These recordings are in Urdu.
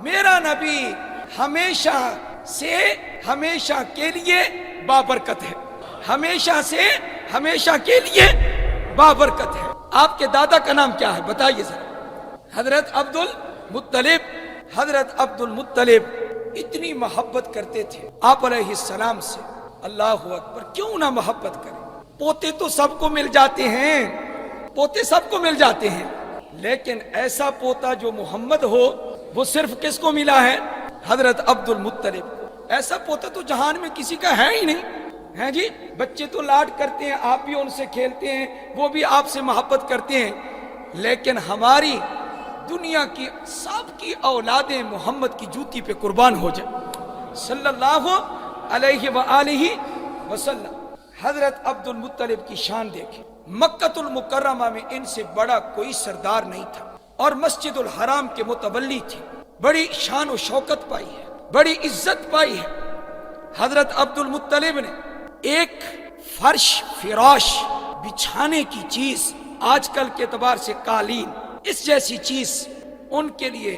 میرا نبی ہمیشہ سے ہمیشہ کے لیے بابرکت ہے، ہمیشہ سے ہمیشہ کے لیے بابرکت ہے۔ آپ کے دادا کا نام کیا ہے بتائیے ذرا؟ حضرت عبد المطلب۔ حضرت عبد المطلب اتنی محبت کرتے تھے آپ علیہ السلام سے، اللہ اکبر، کیوں نہ محبت کریں؟ پوتے تو سب کو مل جاتے ہیں، پوتے سب کو مل جاتے ہیں، لیکن ایسا پوتا جو محمد ہو وہ صرف کس کو ملا ہے؟ حضرت عبد المطلب۔ ایسا پوتا تو جہان میں کسی کا ہے ہی نہیں، ہیں جی؟ بچے تو لاڈ کرتے ہیں، آپ بھی ان سے کھیلتے ہیں، وہ بھی آپ سے محبت کرتے ہیں، لیکن ہماری دنیا کی سب کی اولادیں محمد کی جوتی پہ قربان ہو جائے صلی اللہ علیہ وآلہ وسلم۔ حضرت عبد المطلب کی شان دیکھیں، مکۃ المکرمہ میں ان سے بڑا کوئی سردار نہیں تھا، اور مسجد الحرام کے متولی تھے، بڑی شان و شوکت پائی ہے، بڑی عزت پائی ہے۔ حضرت عبد المطلب نے ایک فرش فراش بچھانے کی چیز، آج کل کے اعتبار سے قالین، اس جیسی چیز ان کے لیے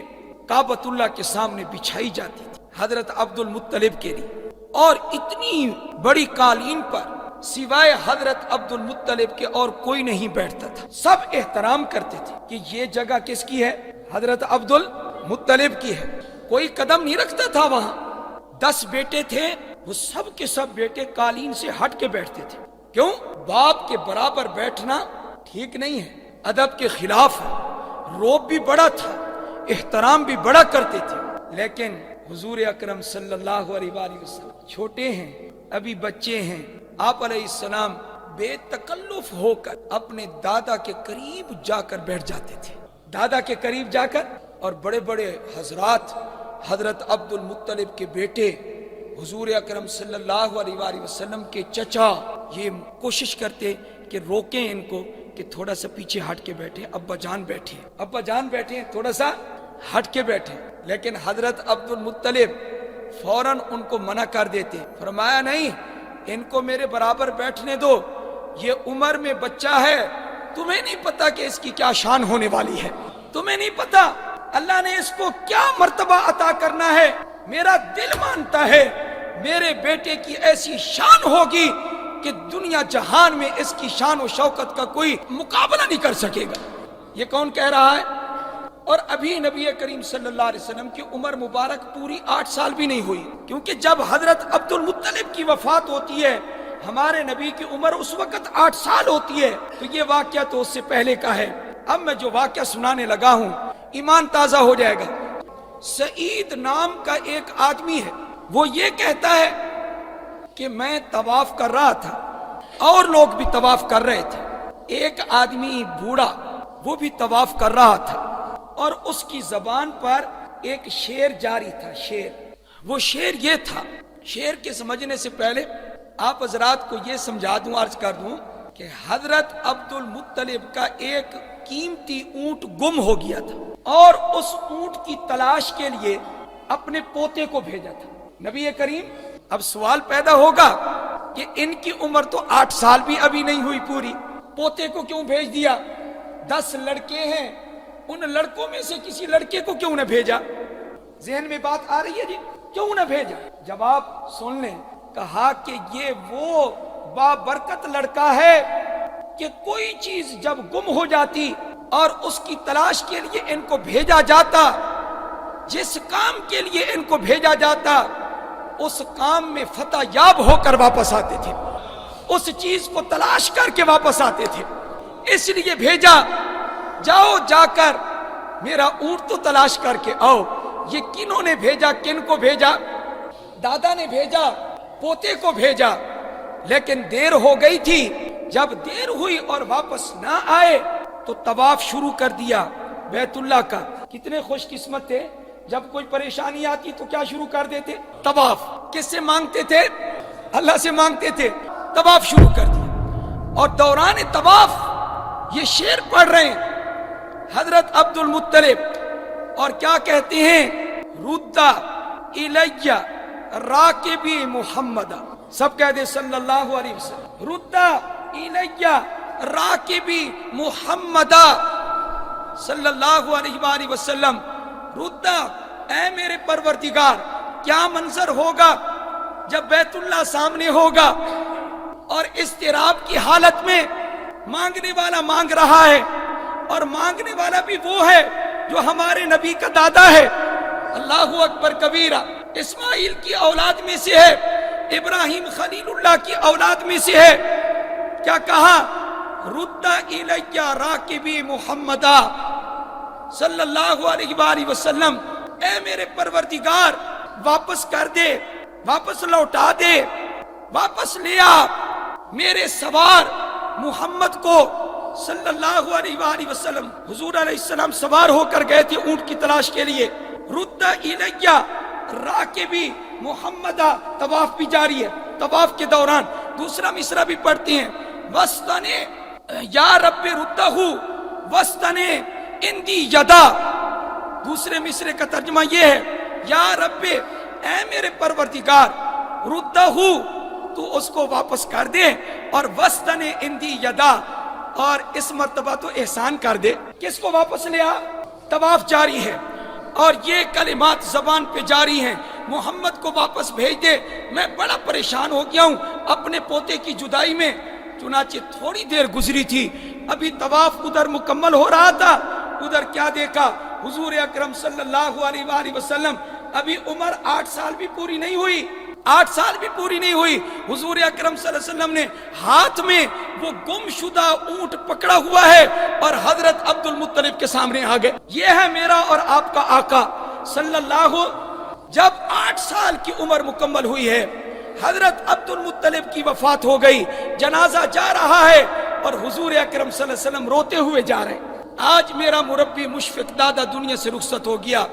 کعبۃ اللہ کے سامنے بچھائی جاتی تھی حضرت عبد المطلب کے لیے، اور اتنی بڑی قالین پر سوائے حضرت عبد المطلب کے اور کوئی نہیں بیٹھتا تھا، سب احترام کرتے تھے کہ یہ جگہ کس کی ہے؟ حضرت عبد المطلب کی ہے، کوئی قدم نہیں رکھتا تھا وہاں۔ 10 بیٹے تھے، وہ سب کے سب بیٹے قالین سے ہٹ کے بیٹھتے تھے، کیوں؟ باپ کے برابر بیٹھنا ٹھیک نہیں ہے، ادب کے خلاف ہے، روب بھی بڑا تھا، احترام بھی بڑا کرتے تھے، لیکن حضور اکرم صلی اللہ علیہ وآلہ وسلم چھوٹے ہیں، ابھی بچے ہیں، آپ علیہ السلام بے تکلف ہو کر اپنے دادا کے قریب جا کر بیٹھ جاتے تھے، دادا کے قریب جا کر، اور بڑے بڑے حضرات حضرت عبد المطلب کے بیٹے حضور اکرم صلی اللہ علیہ وآلہ وسلم کے چچا یہ کوشش کرتے کہ روکیں ان کو کہ تھوڑا سا پیچھے ہٹ کے بیٹھے، ابا جان بیٹھے، ابا جان بیٹھے، تھوڑا سا ہٹ کے بیٹھے، لیکن حضرت عبد المطلب فوراً ان کو منع کر دیتے، فرمایا نہیں، ان کو میرے برابر بیٹھنے دو، یہ عمر میں بچہ ہے، تمہیں نہیں پتا کہ اس کی کیا شان ہونے والی ہے، تمہیں نہیں پتا اللہ نے اس کو کیا مرتبہ عطا کرنا ہے، میرا دل مانتا ہے میرے بیٹے کی ایسی شان ہوگی کہ دنیا جہان میں اس کی شان و شوکت کا کوئی مقابلہ نہیں کر سکے گا۔ یہ کون کہہ رہا ہے؟ اور ابھی نبی کریم صلی اللہ علیہ وسلم کی عمر مبارک پوری 8 سال بھی نہیں ہوئی، کیونکہ جب حضرت عبد المطلب کی وفات ہوتی ہے ہمارے نبی کی عمر اس وقت 8 سال ہوتی ہے، تو یہ واقعہ تو اس سے پہلے کا ہے۔ اب میں جو واقعہ سنانے لگا ہوں ایمان تازہ ہو جائے گا۔ سعید نام کا ایک آدمی ہے، وہ یہ کہتا ہے کہ میں طواف کر رہا تھا اور لوگ بھی طواف کر رہے تھے، ایک آدمی بوڑھا وہ بھی طواف کر رہا تھا، اور اس کی زبان پر ایک شعر جاری تھا، شعر، وہ شعر یہ تھا۔ شعر کے سمجھنے سے پہلے آپ حضرات کو یہ سمجھا دوں، عرض کر دوں کہ حضرت عبد المطلب کا ایک قیمتی اونٹ گم ہو گیا تھا، اور اس اونٹ کی تلاش کے لیے اپنے پوتے کو بھیجا تھا نبی کریم۔ اب سوال پیدا ہوگا کہ ان کی عمر تو 8 سال بھی ابھی نہیں ہوئی پوری، پوتے کو کیوں بھیج دیا؟ 10 لڑکے ہیں، ان لڑکوں میں سے کسی لڑکے کو کیوں نہ بھیجا؟ ذہن میں بات آ رہی ہے جی، کیوں نہ بھیجا؟ جواب سن لیں، کہا کہ یہ وہ بابرکت لڑکا ہے کہ کوئی چیز جب گم ہو جاتی اور اس کی تلاش کے لیے ان کو بھیجا جاتا، جس کام کے لیے ان کو بھیجا جاتا اس کام میں فتح یاب ہو کر واپس آتے تھے، اس چیز کو تلاش کر کے واپس آتے تھے، اس لیے بھیجا، جاؤ جا کر میرا اونٹ تو تلاش کر کے آؤ۔ یہ کنہوں نے بھیجا؟ کن کو بھیجا؟ دادا نے بھیجا، پوتے کو بھیجا، لیکن دیر ہو گئی تھی۔ جب دیر ہوئی اور واپس نہ آئے تو طواف شروع کر دیا بیت اللہ کا۔ کتنے خوش قسمت تھے، جب کوئی پریشانی آتی تو کیا شروع کر دیتے؟ طواف۔ کس سے مانگتے تھے؟ اللہ سے مانگتے تھے، طواف شروع کر دیا، اور دوران طواف یہ شعر پڑھ رہے ہیں حضرت عبد المطلب، اور کیا کہتے ہیں؟ رُدَّ إِلَيَّ راکبی محمد، سب کہہ دے صلی اللہ علیہ وسلم، رُدَّ إِلَيَّ راکبی محمد صلی اللہ علیہ وآلہ وسلم، رُدَّ اے میرے پروردگار کیا منظر ہوگا جب بیت اللہ سامنے ہوگا اور اضطراب کی حالت میں مانگنے والا مانگ رہا ہے، اور مانگنے والا بھی وہ ہے جو ہمارے نبی کا دادا ہے۔ اللہ اکبر کبیرہ، اسماعیل کی اولاد میں سے ہے، ابراہیم خلیل اللہ کی اولاد میں سے ہے۔ کیا کہا؟ رد الیہ راکبی محمدا صلی اللہ علیہ وآلہ وسلم، اے میرے پروردگار واپس کر دے، واپس لوٹا دے، واپس لے آ میرے سوار محمد کو صلی اللہ علیہ وآلہ وسلم۔ حضور علیہ السلام سوار ہو کر گئے تھے اونٹ کی تلاش کے لیے۔ رد الیہ راکبی محمدہ، طواف بھی جاری ہے، طواف کے دوران دوسرا مصرع بھی پڑھتے ہیں، وستنے یا رب ردہ وستنے اندی یدا۔ دوسرے مصرع کا ترجمہ یہ ہے، یا رب اے میرے پروردگار ردہ تو اس کو واپس کر دے، اور وستنے اندی یدا، اور اس مرتبہ تو احسان کر دے۔ کس کو واپس لے آ؟ طواف جاری ہے اور یہ کلمات زبان پہ جاری ہیں، محمد کو واپس بھیج دے، میں بڑا پریشان ہو گیا ہوں اپنے پوتے کی جدائی میں۔ چنانچہ تھوڑی دیر گزری تھی، ابھی طواف ادھر مکمل ہو رہا تھا، ادھر کیا دیکھا؟ حضور اکرم صلی اللہ علیہ وآلہ وسلم، ابھی عمر 8 سال بھی پوری نہیں ہوئی، 8 سال بھی پوری نہیں ہوئی، حضور اکرم صلی اللہ علیہ وسلم نے ہاتھ میں وہ گم شدہ اونٹ پکڑا ہوا ہے اور حضرت عبد المطلب کے سامنے آ گئے۔ یہ ہے میرا اور آپ کا آقا صلی اللہ۔ جب 8 سال کی عمر مکمل ہوئی ہے، حضرت عبد المطلب کی وفات ہو گئی، جنازہ جا رہا ہے اور حضور اکرم صلی اللہ علیہ وسلم روتے ہوئے جا رہے ہیں۔ آج میرا مربی مشفق دادا دنیا سے رخصت ہو گیا،